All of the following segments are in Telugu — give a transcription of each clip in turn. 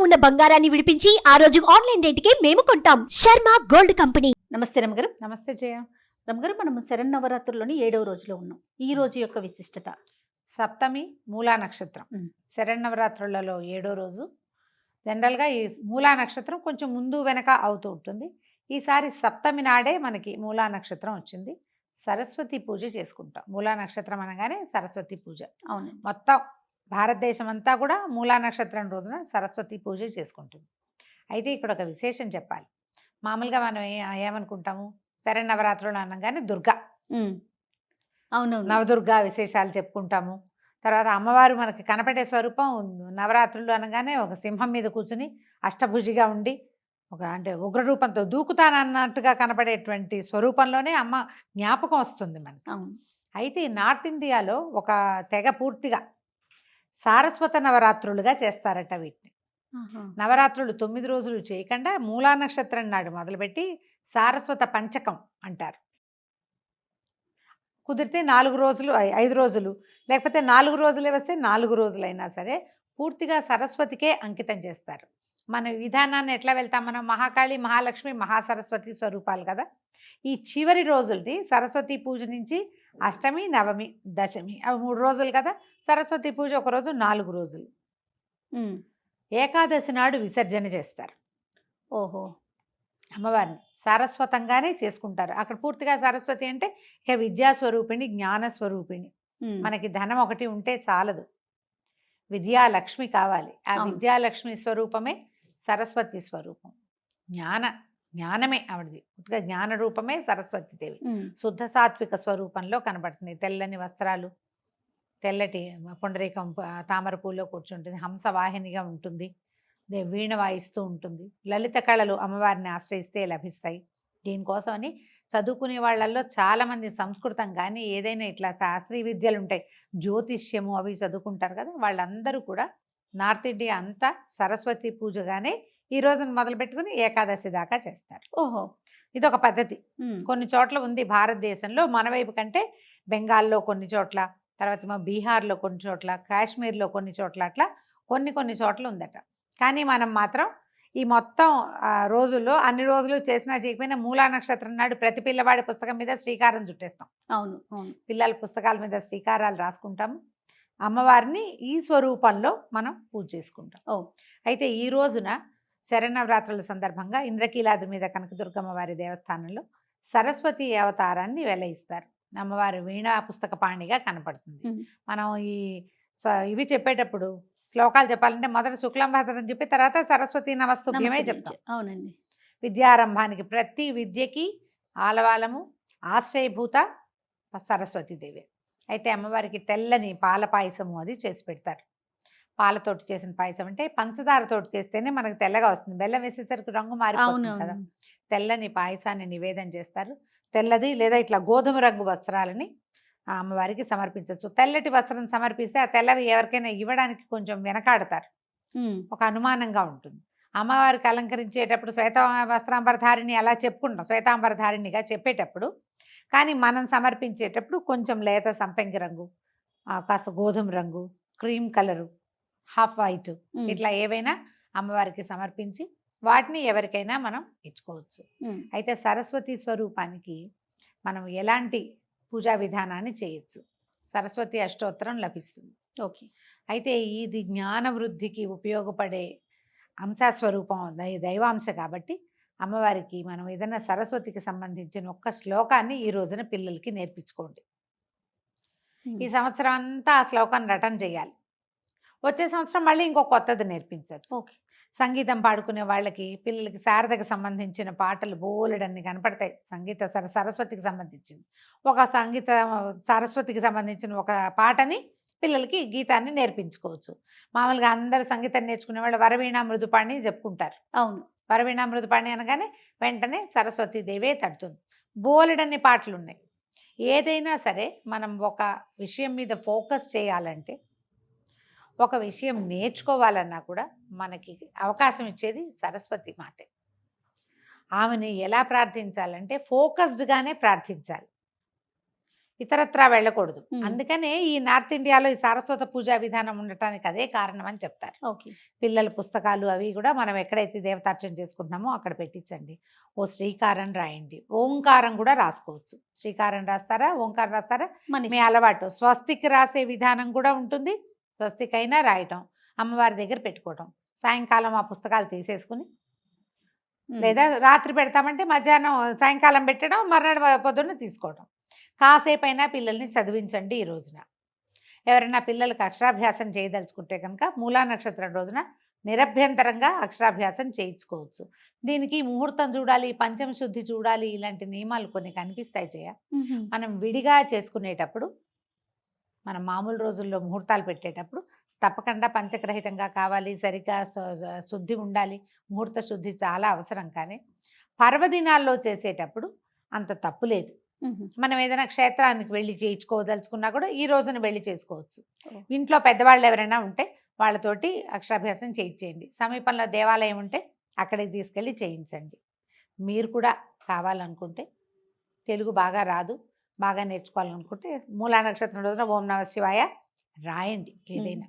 ఉన్న బంగారాన్ని విడిపించి ఆ రోజు ఆన్లైన్ రేటుకే మేము కొంటాం. Sharma gold company. నమస్తే రమగారు. నమస్తే జయ. రమగారు, మనం శరన్నవరాత్రుల్లోని 7వ రోజులో ఉన్నాం. ఈ రోజు యొక్క విశిష్టత సప్తమి మూలా నక్షత్రం. శరన్నవరాత్రులలో 7వ రోజు. జనరల్గా ఈ మూలా నక్షత్రం కొంచెం ముందు వెనక అవుతూ ఉంటుంది. ఈసారి సప్తమి నాడే మనకి మూలా నక్షత్రం వచ్చింది. సరస్వతి పూజ చేసుకుంటాం. మూలా నక్షత్రం అనగానే సరస్వతి పూజ. అవును, మొత్తం భారతదేశం అంతా కూడా మూలా నక్షత్రం రోజున సరస్వతి పూజ చేసుకుంటుంది. అయితే ఇక్కడ ఒక విశేషం చెప్పాలి. మామూలుగా మనం ఏమనుకుంటాము, శరన్నవరాత్రులు అనగానే దుర్గా, అవును, నవదుర్గా విశేషాలు చెప్పుకుంటాము. తర్వాత అమ్మవారు మనకి కనపడే స్వరూపం నవరాత్రులు అనగానే ఒక సింహం మీద కూర్చుని అష్టభుజిగా ఉండి ఒక అంటే ఉగ్రరూపంతో దూకుతానన్నట్టుగా కనపడేటువంటి స్వరూపంలోనే అమ్మ జ్ఞాపకం వస్తుంది మనకి. అవును. అయితే ఈ నార్త్ ఇండియాలో ఒక తెగ పూర్తిగా సారస్వత నవరాత్రులుగా చేస్తారట వీటిని. నవరాత్రులు 9 రోజులు చేయకుండా మూలా నక్షత్రం నాడు మొదలుపెట్టి సారస్వత పంచకం అంటారు. కుదిరితే 4 రోజులు 5 రోజులు, లేకపోతే 4 రోజులే వస్తే 4 రోజులైనా సరే పూర్తిగా సరస్వతికే అంకితం చేస్తారు. మన విధానాన్ని ఎట్లా వెళ్తాం, మనం మహాకాళి, మహాలక్ష్మి, మహాసరస్వతి స్వరూపాలు కదా. ఈ చివరి రోజుల్ని సరస్వతి పూజ నుంచి అష్టమి, నవమి, దశమి అవి 3 రోజులు కదా. సరస్వతి పూజ ఒక రోజు, 4 రోజులు. ఏకాదశి నాడు విసర్జన చేస్తారు. ఓహో, అమ్మవారిని సారస్వతంగానే చేసుకుంటారు. అక్కడ పూర్తిగా సరస్వతి అంటే ఇక విద్యాస్వరూపిణి, జ్ఞానస్వరూపిణి. మనకి ధనం ఒకటి ఉంటే చాలదు, విద్యాలక్ష్మి కావాలి. ఆ విద్యాలక్ష్మి స్వరూపమే సరస్వతి స్వరూపం. జ్ఞానమే ఆవిడది. పూర్తిగా జ్ఞాన రూపమే సరస్వతి దేవి. శుద్ధ సాత్విక స్వరూపంలో కనబడుతుంది. తెల్లని వస్త్రాలు, తెల్లటి పుండరీకం తామర పూలో కూర్చుంటుంది, హంసవాహినిగా ఉంటుంది, వీణ వాయిస్తూ ఉంటుంది. లలిత కళలు అమ్మవారిని ఆశ్రయిస్తే లభిస్తాయి. దీనికోసమని చదువుకునే వాళ్ళల్లో చాలామంది సంస్కృతం కానీ ఏదైనా ఇట్లా శాస్త్రీయ విద్యలు ఉంటాయి, జ్యోతిష్యము అవి చదువుకుంటారు కదా. వాళ్ళందరూ కూడా నార్త్ ఇండియా అంతా సరస్వతి పూజగానే ఈ రోజున మొదలు పెట్టుకుని ఏకాదశి దాకా చేస్తారు. ఓహో, ఇది ఒక పద్ధతి. కొన్ని చోట్ల ఉంది భారతదేశంలో, మన వైపు కంటే బెంగాల్లో కొన్ని చోట్ల, తర్వాత మా బీహార్లో కొన్ని చోట్ల, కాశ్మీర్లో కొన్ని చోట్ల, అట్లా కొన్ని చోట్ల ఉందట. కానీ మనం మాత్రం ఈ మొత్తం రోజుల్లో అన్ని రోజులు చేసినా చేయకపోయినా మూలా నక్షత్రం నాడు ప్రతి పిల్లవాడి పుస్తకం మీద శ్రీకారం చుట్టేస్తాం. అవును అవును, పిల్లల పుస్తకాల మీద శ్రీకారాలు రాసుకుంటాము. అమ్మవారిని ఈ స్వరూపంలో మనం పూజ చేసుకుంటాం. అయితే ఈ రోజున శరన్నవరాత్రుల సందర్భంగా ఇంద్రకీలాద్రి మీద కనకదుర్గమ్మ వారి దేవస్థానంలో సరస్వతి అవతారాన్ని వెలయిస్తారు. అమ్మవారి వీణా పుస్తక పాణిగా కనపడుతుంది. మనం ఇవి చెప్పేటప్పుడు శ్లోకాలు చెప్పాలంటే మొదట శుక్లాంబరధరం చెప్పి తర్వాత సరస్వతి నమస్తుభ్యమే చెప్తాం. అవునండి. విద్యారంభానికి ప్రతి విద్యకి ఆలవాలము ఆశ్రయభూత సరస్వతీదేవి. అయితే అమ్మవారికి తెల్లని పాల పాయసము అది చేసి పెడతారు. పాలతోటి చేసిన పాయసం అంటే పంచదారతోటి చేస్తేనే మనకు తెల్లగా వస్తుంది. బెల్లం వేసేసరికి రంగు మారిపోతుంది కదా. తెల్లని పాయసాన్ని నివేదన చేస్తారు. తెల్లది లేదా ఇట్లా గోధుమ రంగు వస్త్రాలని అమ్మవారికి సమర్పించవచ్చు. తెల్లటి వస్త్రం సమర్పిస్తే ఆ తెల్లవి ఎవరికైనా ఇవ్వడానికి కొంచెం వెనకాడతారు, ఒక అనుమానంగా ఉంటుంది. అమ్మవారికి అలంకరించేటప్పుడు వస్త్రాంబరధారిణి అలా చెప్పుకుంటాం, శ్వేతాంబరధారిణిగా చెప్పేటప్పుడు. కానీ మనం సమర్పించేటప్పుడు కొంచెం లేత సంపెంగి రంగు, కాస్త గోధుమ రంగు, క్రీమ్ కలరు, హాఫ్ వైట్, ఇట్లా ఏవైనా అమ్మవారికి సమర్పించి వాటిని ఎవరికైనా మనం ఇచ్చుకోవచ్చు. అయితే సరస్వతి స్వరూపానికి మనం ఎలాంటి పూజా విధానాన్ని చేయొచ్చు, సరస్వతి అష్టోత్తరం లభిస్తుంది. ఓకే. అయితే ఇది జ్ఞాన వృద్ధికి ఉపయోగపడే అంశస్వరూపం, దైవాంశ కాబట్టి అమ్మవారికి మనం ఏదైనా సరస్వతికి సంబంధించిన ఒక్క శ్లోకాన్ని ఈ రోజున పిల్లలకి నేర్పించుకోండి. ఈ సంవత్సరం అంతా ఆ శ్లోకాన్ని రటన చేయాలి. వచ్చే సంవత్సరం మళ్ళీ ఇంకో కొత్తది నేర్పించవచ్చు. ఓకే. సంగీతం పాడుకునే వాళ్ళకి, పిల్లలకి శారదకి సంబంధించిన పాటలు బోలెడన్ని కనపడతాయి. సంగీత సరస్వతికి సంబంధించింది ఒక సరస్వతికి సంబంధించిన ఒక పాటని పిల్లలకి గీతాన్ని నేర్పించుకోవచ్చు. మామూలుగా అందరు సంగీతం నేర్చుకునే వాళ్ళు వరవీణా మృదుపాణి చెప్పుకుంటారు. అవును, వరవీణా మృదుపాణి అనగానే వెంటనే సరస్వతీదేవే తడుతుంది. బోలెడన్ని పాటలు ఉన్నాయి. ఏదైనా సరే మనం ఒక విషయం మీద ఫోకస్ చేయాలంటే, ఒక విషయం నేర్చుకోవాలన్నా కూడా మనకి అవకాశం ఇచ్చేది సరస్వతి మాతే. ఆమెను ఎలా ప్రార్థించాలంటే ఫోకస్డ్గానే ప్రార్థించాలి. ఇతరత్రా వెళ్ళకూడదు. మ్మ్. అందుకనే ఈ నార్త్ ఇండియాలో ఈ సారస్వత పూజా విధానం ఉండటానికి అదే కారణం అని చెప్తారు. ఓకే. పిల్లల పుస్తకాలు అవి కూడా మనం ఎక్కడైతే దేవతార్చన చేసుకుంటున్నామో అక్కడ పెట్టించండి. ఓ శ్రీకారం రాయండి, ఓంకారం కూడా రాసుకోవచ్చు. శ్రీకారం రాస్తారా, ఓంకారం రాస్తారా, మన మీ ఇష్టం. అలవాటు. స్వస్తిక్ రాసే విధానం కూడా ఉంటుంది. స్వస్తిక్ అయినా రాయటం, అమ్మవారి దగ్గర పెట్టుకోవటం. సాయంకాలం ఆ పుస్తకాలు తీసేసుకుని, మ్మ్. లేదా రాత్రి పెడతామంటే మధ్యాహ్నం సాయంకాలం పెట్టడం, మర్నాడు పొద్దున్న తీసుకోవడం. కాసేపు అయినా పిల్లల్ని చదివించండి. ఈ రోజున ఎవరైనా పిల్లలకు అక్షరాభ్యాసం చేయదలుచుకుంటే కనుక మూలా నక్షత్రం రోజున నిరభ్యంతరంగా అక్షరాభ్యాసం చేయించుకోవచ్చు. దీనికి ముహూర్తం చూడాలి, పంచమ శుద్ధి చూడాలి, ఇలాంటి నియమాలు కొన్ని కనిపిస్తాయి చేయ. మ్మ్. మనం విడిగా చేసుకునేటప్పుడు, మనం మామూలు రోజుల్లో ముహూర్తాలు పెట్టేటప్పుడు తప్పకుండా పంచగ్రహితంగా కావాలి, సరిగ్గా శుద్ధి ఉండాలి. ముహూర్త శుద్ధి చాలా అవసరం. కానీ పర్వదినాల్లో చేసేటప్పుడు అంత తప్పు లేదు. మ్మ్. మనం ఏదైనా క్షేత్రానికి వెళ్ళి చేయించుకోదలుచుకున్నా కూడా ఈ రోజున వెళ్ళి చేసుకోవచ్చు. ఓ. ఇంట్లో పెద్దవాళ్ళు ఎవరైనా ఉంటే వాళ్ళతోటి అక్షరాభ్యాసం చేయించేయండి. సమీపంలో దేవాలయం ఉంటే అక్కడికి తీసుకెళ్ళి చేయించండి. మీరు కూడా కావాలనుకుంటే, తెలుగు బాగా రాదు, బాగా నేర్చుకోవాలనుకుంటే మూలా నక్షత్రం రోజున ఓం నమ శివాయ రాయండి ఏదైనా.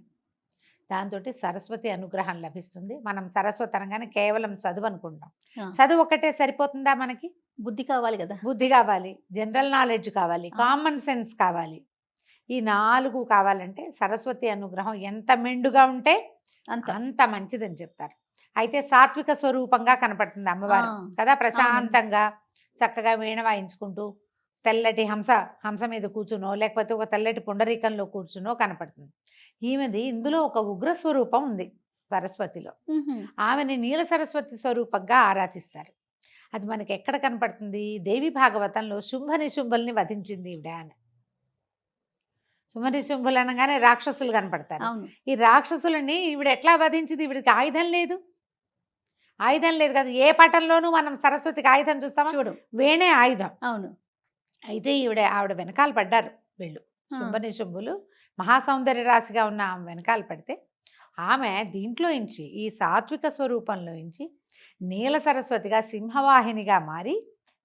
దాంతో సరస్వతి అనుగ్రహం లభిస్తుంది. మనం సరస్వతి అనగానే కేవలం చదువు అనుకుంటాం. ఆ. చదువు ఒక్కటే సరిపోతుందా మనకి? బుద్ధి కావాలి కదా. బుద్ధి కావాలి, జనరల్ నాలెడ్జ్ కావాలి, కామన్ సెన్స్ కావాలి. ఈ 4 కావాలంటే సరస్వతి అనుగ్రహం ఎంత మెండుగా ఉంటే అంత మంచిదని చెప్తారు. అయితే సాత్విక స్వరూపంగా కనపడుతుంది అమ్మవారు కదా. ప్రశాంతంగా చక్కగా వీణ వాయించుకుంటూ తెల్లటి హంస మీద కూర్చునో, లేకపోతే ఒక తెల్లటి పుండరీకంలో కూర్చునో కనపడుతుంది. ఈమెది ఇందులో ఒక ఉగ్ర స్వరూపం ఉంది సరస్వతిలో. మ్మ్. ఆమెని నీల సరస్వతి స్వరూపంగా ఆరాధిస్తారు. అది మనకి ఎక్కడ కనపడుతుంది? దేవి భాగవతంలో శుంభనిశుంభుల్ని వధించింది ఈవిడ అని. శుంభనిశుంభులు అనగానే రాక్షసులు కనపడతారు. అవును. ఈ రాక్షసులని ఈవిడ ఎట్లా వధించింది? ఈవిడికి ఆయుధం లేదు. ఆయుధం లేదు కదా. ఏ పటంలోనూ మనం సరస్వతికి ఆయుధం చూస్తామా? చూడు. వేణే ఆయుధం. అవును. అయితే ఆవిడ వెనకాల పడ్డారు వీళ్ళు. శుంభనిశుంభులు మహాసౌందర్య రాశిగా ఉన్న ఆమె వెనకాల పడితే, ఆమె దీంట్లో ఇంచి ఈ సాత్విక స్వరూపంలో ఇంచి నీల సరస్వతిగా సింహవాహినిగా మారి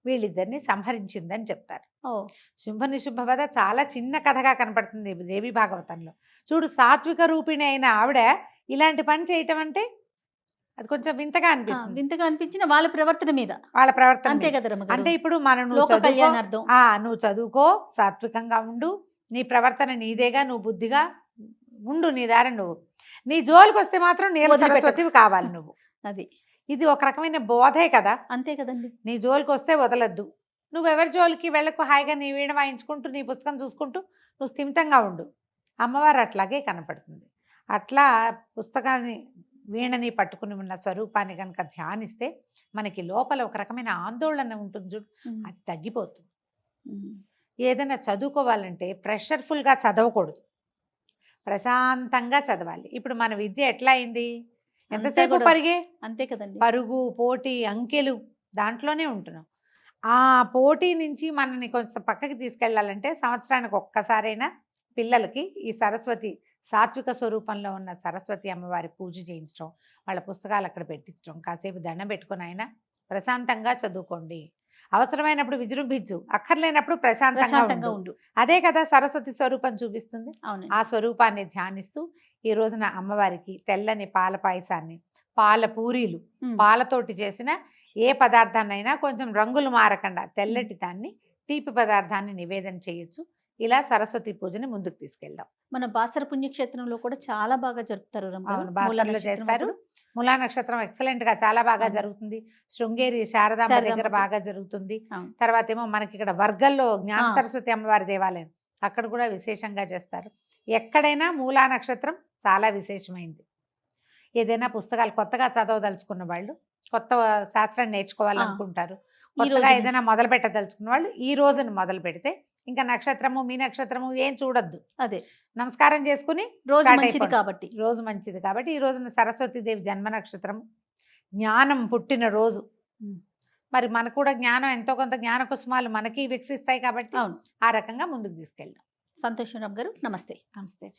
వీళ్ళిద్దరిని సంహరించిందని చెప్తారు. ఓ. శుంభనిశుంభ వధ చాలా చిన్న కథగా కనపడుతుంది దేవి భాగవతంలో. చూడు, సాత్విక రూపిణి అయిన ఆవిడ ఇలాంటి పని చేయటం అంటే అది కొంచెం వింతగా అనిపిస్తుంది. వింతగా అనిపించిన వాళ్ళ ప్రవర్తన మీద. వాళ్ళ ప్రవర్తన అంతే మీద. కదా రమ్మగారు. అంటే ఇప్పుడు మనం లోక కళ్యాణార్థం. నువ్వు చదువుకో, సాత్వికంగా ఉండు, నీ ప్రవర్తన నీదేగా, నువ్వు బుద్ధిగా ఉండు, నీ దారి నువ్వు. నీ జోలికి వస్తే మాత్రం నీల వదిలిపెట్టకు. సరస్వతివి కావాలి నువ్వు. అది ఇది ఒక రకమైన బోధే కదా. అంతే కదండి. నీ జోలికి వస్తే వదలద్దు, నువ్వెవరి జోలికి వెళ్ళకు, హాయిగా నీ వీణ వాయించుకుంటూ నీ పుస్తకం చూసుకుంటూ నువ్వు స్థిమితంగా ఉండు. అమ్మవారు అట్లాగే కనపడుతుంది. అట్లా పుస్తకాన్ని వీణని పట్టుకుని ఉన్న స్వరూపాన్ని కనుక ధ్యానిస్తే మనకి లోపల ఒక రకమైన ఆందోళన ఉంటుంది చూడు, అది తగ్గిపోతుంది. ఏదైనా చదువుకోవాలంటే ప్రెషర్ఫుల్గా చదవకూడదు, ప్రశాంతంగా చదవాలి. ఇప్పుడు మన విద్య ఎట్లా అయింది? ఎంతసేపు పరిగే, అంతే కదండి. పరుగు, పోటీ, అంకెలు, దాంట్లోనే ఉంటున్నాం. ఆ పోటీ నుంచి మనని కొంచెం పక్కకి తీసుకెళ్ళాలంటే సంవత్సరానికి ఒక్కసారైనా పిల్లలకి ఈ సరస్వతి సాత్విక స్వరూపంలో ఉన్న సరస్వతి అమ్మవారి పూజ చేయించడం, వాళ్ళ పుస్తకాలు అక్కడ పెట్టించడం, కాసేపు దండం పెట్టుకుని అయినా ప్రశాంతంగా చదువుకోండి. అవసరమైనప్పుడు విజృంభించు, అక్కర్లేనప్పుడు ప్రశాంతంగా ఉండు. అదే కదా సరస్వతి స్వరూపం చూపిస్తుంది. అవును. ఆ స్వరూపాన్ని ధ్యానిస్తూ ఈ రోజున అమ్మవారికి తెల్లని పాల పాయసాన్ని, పాల పూరీలు, పాలతోటి చేసిన ఏ పదార్థాన్నైనా కొంచెం రంగులు మారకుండా తెల్లటి దాన్ని, తీపి పదార్థాన్ని నివేదన చేయొచ్చు. ఇలా సరస్వతి పూజని ముందుకు తీసుకెళ్దాం. మన బాసర పుణ్యక్షేత్రంలో కూడా చాలా బాగా జరుపుతారు. అవును, బాసరలో చేస్తారు. మూలా నక్షత్రం ఎక్సలెంట్ గా చాలా బాగా జరుగుతుంది. శృంగేరి శారదాంబ దగ్గర బాగా జరుగుతుంది. తర్వాత ఏమో మనకి ఇక్కడ వర్గల్లో జ్ఞాన సరస్వతి అమ్మవారి దేవాలయం, అక్కడ కూడా విశేషంగా చేస్తారు. ఎక్కడైనా మూలా నక్షత్రం చాలా విశేషమైంది. ఏదైనా పుస్తకాలు కొత్తగా చదవదలుచుకున్న వాళ్ళు, కొత్త శాస్త్రం నేర్చుకోవాలనుకుంటారు, కొత్తగా ఏదైనా మొదలు పెట్టదలుచుకున్న వాళ్ళు ఈ రోజున మొదలు పెడితే ఇంకా నక్షత్రము, మీ నక్షత్రము ఏం చూడొద్దు. అదే నమస్కారం చేసుకుని రోజు మంచిది కాబట్టి, రోజు మంచిది కాబట్టి ఈ రోజున సరస్వతీదేవి జన్మ నక్షత్రం, జ్ఞానం పుట్టిన రోజు. మరి మనకు కూడా జ్ఞానం, ఎంతో కొంత జ్ఞాన కుసుమాలు మనకి వికసిస్తాయి కాబట్టి ఆ రకంగా ముందుకు తీసుకెళ్దాం. సంతోషం రామ్ గారు. నమస్తే. నమస్తే.